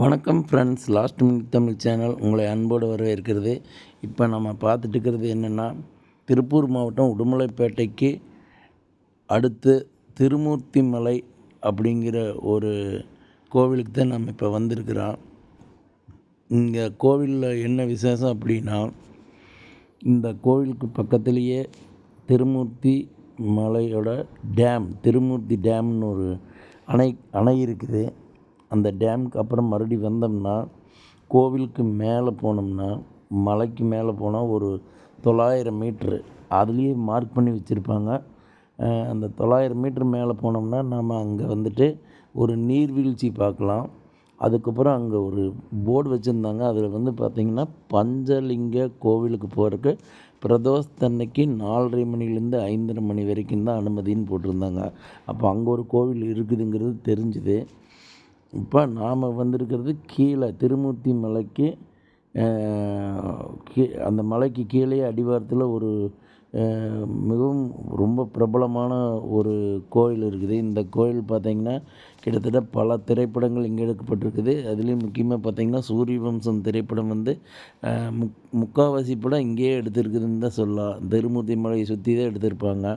வணக்கம் friends, last minute Tamil channel உங்களை அன்போடு வரவேற்கிறது. இப்போ நம்ம பார்த்துட்டு இருக்கிறது என்னென்னா, திருப்பூர் மாவட்டம் உடுமலைப்பேட்டைக்கு அடுத்து திருமூர்த்தி மலை அப்படிங்கிற ஒரு கோவிலுக்கு தான் நம்ம இப்போ வந்திருக்கிறோம். இங்கே கோவிலில் என்ன விசேஷம் அப்படின்னா, இந்த கோவிலுக்கு பக்கத்துலேயே திருமூர்த்தி மலையோட டேம், திருமூர்த்தி டேம்னு ஒரு அணை இருக்குது. அந்த டேமுக்கு அப்புறம் மறுபடி வந்தோம்னா, கோவிலுக்கு மேலே போனோம்னா, மலைக்கு மேலே போனால் ஒரு 900 மீட்ரு அதுலேயே மார்க் பண்ணி வச்சுருப்பாங்க. அந்த 900 மீட்ரு மேலே போனோம்னா நாம் அங்கே வந்துட்டு ஒரு நீர்வீழ்ச்சி பார்க்கலாம். அதுக்கப்புறம் அங்கே ஒரு போர்டு வச்சுருந்தாங்க. அதில் வந்து பார்த்திங்கன்னா, பஞ்சலிங்க கோவிலுக்கு போகிறதுக்கு பிரதோஷத்தன்னைக்கு 4:30 மணிலேருந்து 5:30 மணி வரைக்கும் தான் அனுமதின்னு போட்டிருந்தாங்க. அப்போ அங்கே ஒரு கோவில் இருக்குதுங்கிறது தெரிஞ்சுது. இப்போ நாம் வந்திருக்கிறது கீழே திருமூர்த்தி மலைக்கு அந்த மலைக்கு கீழே அடிவாரத்தில் ஒரு மிகவும் ரொம்ப பிரபலமான ஒரு கோயில் இருக்குது. இந்த கோயில் பார்த்திங்கன்னா கிட்டத்தட்ட பல திரைப்படங்கள் இங்கே எடுக்கப்பட்டிருக்குது. அதுலேயும் முக்கியமாக பார்த்திங்கன்னா சூரிய வம்சம் திரைப்படம் வந்து முக்கால்வாசி படம் இங்கேயே எடுத்திருக்குதுன்னு தான் சொல்லலாம். திருமூர்த்தி மலையை சுற்றி தான் எடுத்திருப்பாங்க.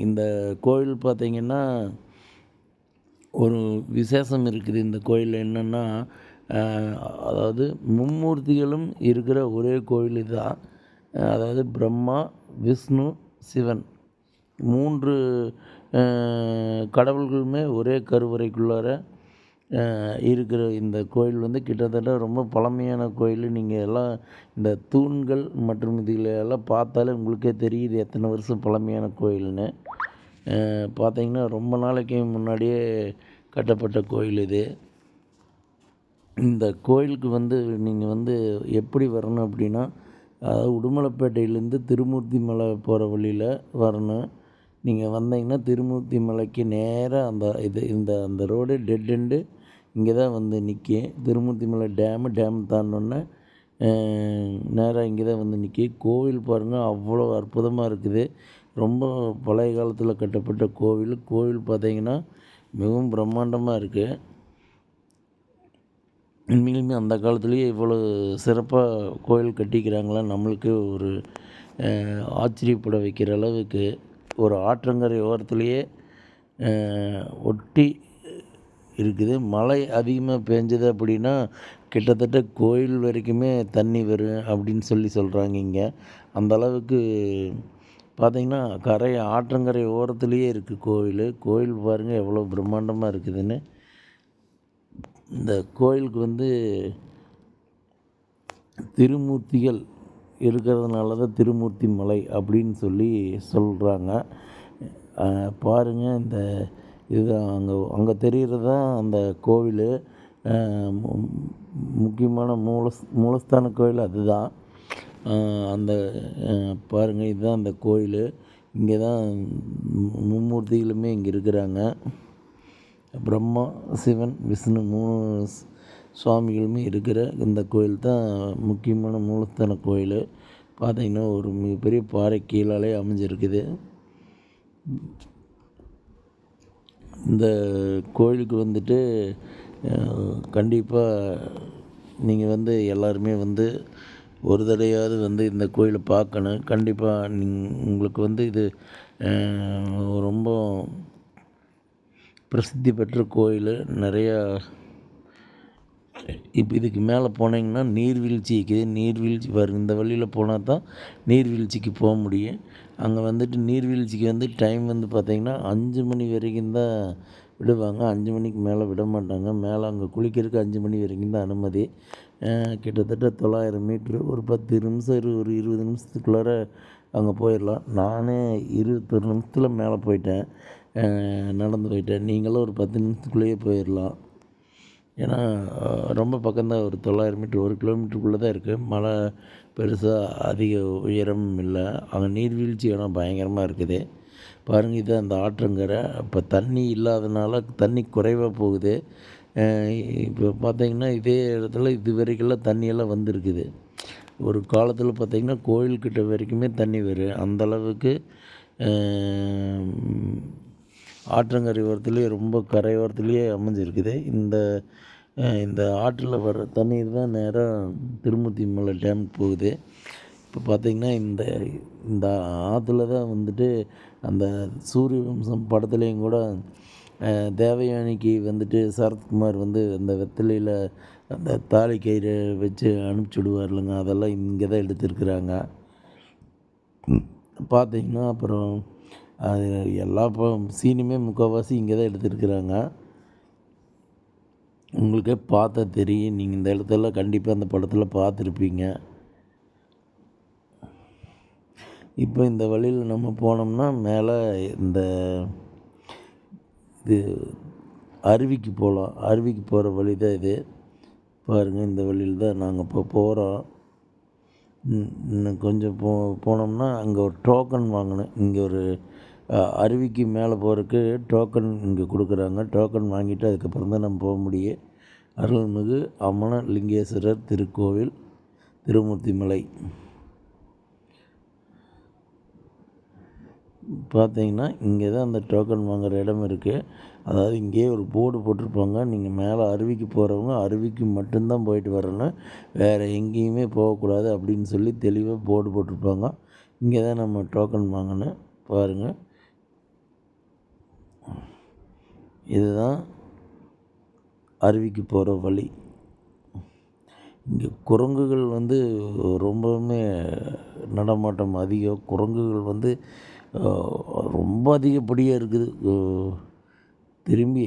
இந்த கோயில் பார்த்திங்கன்னா ஒரு விசேஷம் இருக்குது. இந்த கோயிலில் என்னென்னா, அதாவது மும்மூர்த்திகளும் இருக்கிற ஒரே கோயில் இதுதான். அதாவது பிரம்மா, விஷ்ணு, சிவன் 3 கடவுள்களுமே ஒரே கருவறைக்குள்ளார இருக்கிற இந்த கோயில் வந்து கிட்டத்தட்ட ரொம்ப பழமையான கோயில். நீங்கள் எல்லாம் இந்த தூண்கள் மற்றும் இதில் எல்லாம் பார்த்தாலே உங்களுக்கே தெரியுது எத்தனை வருஷம் பழமையான கோயில்னு. பார்த்திங்கன்னா ரொம்ப நாளைக்கு முன்னாடியே கட்டப்பட்ட கோயில் இது. இந்த கோயிலுக்கு வந்து நீங்கள் வந்து எப்படி வரணும் அப்படின்னா, அதாவது உடுமலைப்பேட்டையிலேருந்து திருமூர்த்தி மலை போகிற வழியில் வரணும். நீங்கள் வந்தீங்கன்னா திருமூர்த்தி மலைக்கு நேராக அந்த ரோடு டெட் எண்டு இங்கே தான் வந்து நிற்கும். திருமூர்த்தி மலை டேம் தாண்டினோன்னே நேராக இங்கே தான் வந்து நிற்கும். கோவில் பாருங்கள், அவ்வளோ அற்புதமாக இருக்குது. ரொம்ப பழைய காலத்தில் கட்டப்பட்ட கோவில் பார்த்திங்கன்னா மிகவும் பிரம்மாண்டமாக இருக்குது. உண்மையிலுமே அந்த காலத்துலேயே இவ்வளோ சிறப்பாக கோயில் கட்டிக்கிறாங்களா, நம்மளுக்கு ஒரு ஆச்சரியப்பட வைக்கிற அளவுக்கு ஒரு ஆற்றங்கரை ஓரத்துலேயே ஒட்டி இருக்குது. மழை அதிகமாக பெஞ்சது அப்படின்னா கிட்டத்தட்ட கோயில் வரைக்குமே தண்ணி வரும் அப்படின்னு சொல்கிறாங்க இங்கே. அந்த அளவுக்கு பார்த்திங்கன்னா ஆற்றங்கரை ஓரத்துலேயே இருக்குது கோயில் பாருங்கள் எவ்வளோ பிரம்மாண்டமாக இருக்குதுன்னு. இந்த கோயிலுக்கு வந்து திருமூர்த்திகள் இருக்கிறதுனால தான் திருமூர்த்தி மலை அப்படின்னு சொல்கிறாங்க. பாருங்கள், இது அங்கே தெரிகிறது தான் அந்த கோவில். முக்கியமான மூலஸ்தான கோயில் அதுதான். அந்த பாருங்கள், இதுதான் அந்த கோயில். இங்கே தான் மும்மூர்த்திகளுமே இங்கே இருக்கிறாங்க. பிரம்மா, சிவன், விஷ்ணு 3 சுவாமிகளுமே இருக்கிற இந்த கோயில் தான் முக்கியமான மூலஸ்தான கோயில். பார்த்திங்கன்னா ஒரு மிகப்பெரிய பாறை கீழாலே அமைஞ்சிருக்குது. இந்த கோயிலுக்கு வந்துட்டு கண்டிப்பாக நீங்கள் வந்து எல்லாருமே வந்து ஒரு தடையாவது வந்து இந்த கோயிலை பார்க்கணும். கண்டிப்பாக உங்களுக்கு வந்து இது ரொம்ப பிரசித்தி பெற்ற கோயில். நிறையா இப்போ இதுக்கு மேலே போனீங்கன்னா நீர்வீழ்ச்சி இருக்குது. நீர்வீழ்ச்சி பாருங்கள், இந்த வழியில் போனால் தான் நீர்வீழ்ச்சிக்கு போக முடியும். அங்கே வந்துட்டு நீர்வீழ்ச்சிக்கு வந்து டைம் வந்து பார்த்திங்கன்னா 5 மணி வரைக்கும் தான் விடுவாங்க. 5 மணிக்கு மேலே விட மாட்டாங்க. மேலே அங்கே குளிக்கிறதுக்கு 5 மணி வரைக்கும் தான் அனுமதி. கிட்டத்தட்ட 900 மீட்ரு, ஒரு 10 நிமிஷம் ஒரு 20 நிமிஷத்துக்குள்ளார அங்கே போயிடலாம். நானே 21 நிமிஷத்தில் மேலே போயிட்டேன், நடந்து போயிட்டேன். நீங்களும் ஒரு 10 நிமிஷத்துக்குள்ளேயே போயிடலாம். ஏன்னா ரொம்ப பக்கம்தான், ஒரு 900 மீட்ரு, 1 கிலோமீட்டருக்குள்ளே தான் இருக்குது. மலை பெருசாக அதிக உயரம் இல்லை. அங்கே நீர்வீழ்ச்சி இடம் பயங்கரமாக இருக்குது. பாருங்கள், இது அந்த ஆற்றங்கரை. இப்போ தண்ணி இல்லாதனால தண்ணி குறைவாக போகுது. இப்போ பார்த்திங்கன்னா இதே இடத்துல இது வரைக்கும்லாம் தண்ணியெல்லாம் வந்திருக்குது. ஒரு காலத்தில் பார்த்திங்கன்னா கோயில்கிட்ட வரைக்குமே தண்ணி வரும். அந்தளவுக்கு ஆற்றங்கரை ஓரத்துலேயே ரொம்ப கரையோரத்துலேயே அமைஞ்சிருக்குது. இந்த இந்த ஆற்றில் வர்ற தண்ணீர் தான் நேராக திருமூர்த்தி மலை டேமுக்கு போகுது. இப்போ பார்த்திங்கன்னா இந்த இந்த ஆற்றுல தான் வந்துட்டு அந்த சூரிய வம்சம் படத்துலேயும் கூட தேவயானிக்கு வந்துட்டு சரத்குமார் வந்து அந்த வெத்தலையில் அந்த தாலி கயிறை வச்சு அனுப்பிச்சி இல்லைங்க, அதெல்லாம் இங்கே தான் எடுத்துருக்குறாங்க. பார்த்திங்கன்னா அப்புறம் அது எல்லா சீனுமே முக்கால்வாசி இங்கே தான் எடுத்துருக்குறாங்க. உங்களுக்கே பார்த்தா தெரியும், நீங்கள் இந்த இடத்துல கண்டிப்பாக அந்த படத்தில் பார்த்துருப்பீங்க. இப்போ இந்த வழியில் நம்ம போனோம்னா மேலே இந்த இது அருவிக்கு போகலாம். அருவிக்கு போகிற வழி தான் இது. பாருங்கள், இந்த வழியில் தான் நாங்கள் இப்போ போகிறோம். இன்னும் கொஞ்சம் போனோம்னா அங்கே ஒரு டோக்கன் வாங்கணும். இங்கே ஒரு அருவிக்கு மேலே போகிறதுக்கு டோக்கன் இங்கே கொடுக்குறாங்க. டோக்கன் வாங்கிட்டு அதுக்கப்புறம் தான் நம்ம போக முடியும். அருள்மிகு அமனலிங்கேஸ்வரர் திருக்கோவில், திருமூர்த்தி மலை. பார்த்தீங்கன்னா இங்கே தான் அந்த டோக்கன் வாங்குகிற இடம் இருக்குது. அதாவது இங்கேயே ஒரு போர்டு போட்டிருப்பாங்க, நீங்கள் மேலே அருவிக்கு போகிறவங்க அருவிக்கு மட்டும்தான் போயிட்டு வரணும், வேறு எங்கேயுமே போகக்கூடாது அப்படின்னு சொல்லி தெளிவாக போர்டு போட்டிருப்பாங்க. இங்கே தான் நம்ம டோக்கன் வாங்கணும். பாருங்கள், இதுதான் அருவிக்கு போகிற வழி. இங்கே குரங்குகள் வந்து ரொம்பவுமே நடமாட்டம் அதிகம். குரங்குகள் வந்து ரொம்ப அதிகப்படியாக இருக்குது. திரும்பி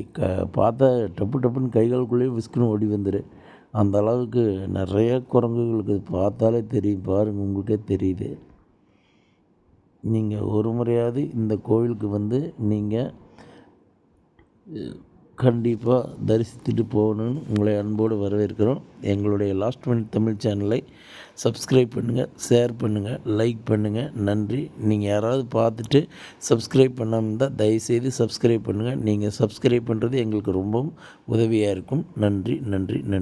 பார்த்தா டப்பு டப்புன்னு கைகளுக்குள்ளேயே விஸ்குன்னு ஓடி வந்துடும். அந்த அளவுக்கு நிறைய குரங்குகளுக்கு பார்த்தாலே தெரியும். பாருங்கள், உங்களுக்கே தெரியுது. நீங்கள் ஒரு முறையாவது இந்த கோவிலுக்கு வந்து நீங்கள் கண்டிப்பாக தரிசித்துட்டு போகணுன்னு உங்களை அன்போடு வரவேற்கிறோம். எங்களுடைய லாஸ்ட் மினிட் தமிழ் சேனலை சப்ஸ்கிரைப் பண்ணுங்கள், ஷேர் பண்ணுங்கள், லைக் பண்ணுங்கள். நன்றி. நீங்கள் யாராவது பார்த்துட்டு சப்ஸ்கிரைப் பண்ணாமல் இருந்தால் தயவுசெய்து சப்ஸ்கிரைப் பண்ணுங்கள். நீங்கள் சப்ஸ்கிரைப் பண்ணுறது எங்களுக்கு ரொம்பவும் உதவியாக இருக்கும். நன்றி, நன்றி, நன்றி.